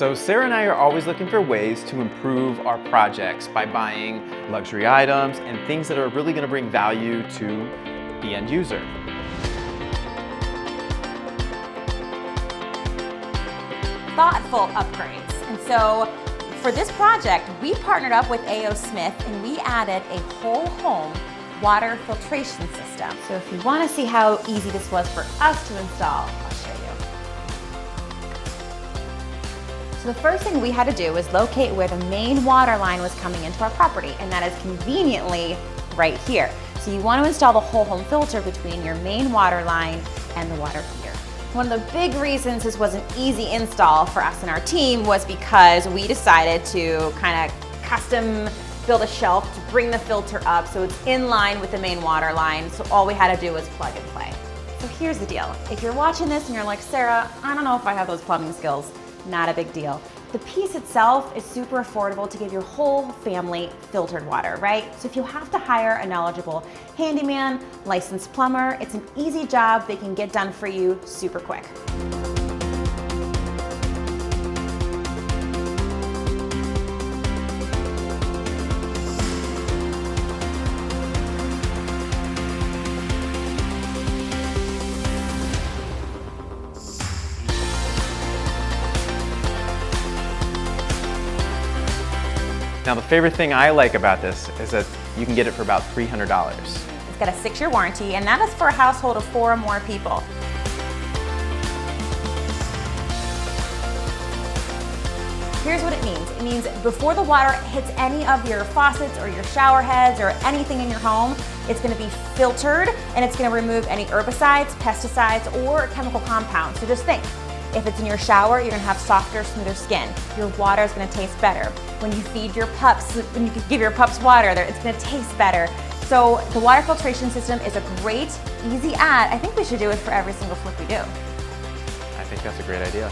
So Sarah and I are always looking for ways to improve our projects by buying luxury items and things that are really going to bring value to the end user. Thoughtful upgrades. And so for this project, we partnered up with A.O. Smith and we added a whole home water filtration system. So if you want to see how easy this was for us to install, I'll show you. So the first thing we had to do was locate where the main water line was coming into our property, and that is conveniently right here. So you want to install the whole home filter between your main water line and the water heater. One of the big reasons this was an easy install for us and our team was because we decided to kind of custom build a shelf to bring the filter up so it's in line with the main water line. So all we had to do was plug and play. So here's the deal. If you're watching this and you're like, Sarah, I don't know if I have those plumbing skills, not a big deal. The piece itself is super affordable to give your whole family filtered water, right? So if you have to hire a knowledgeable handyman, licensed plumber, it's an easy job they can get done for you super quick. Now the favorite thing I like about this is that you can get it for about $300. It's got a 6-year warranty, and that is for a household of 4 or more people. Here's what it means. It means before the water hits any of your faucets or your shower heads or anything in your home, it's going to be filtered and it's going to remove any herbicides, pesticides, or chemical compounds. So just think, if it's in your shower, you're going to have softer, smoother skin. Your water is going to taste better. When you feed your pups, when you give your pups water, it's going to taste better. So the water filtration system is a great, easy add. I think we should do it for every single flip we do. I think that's a great idea.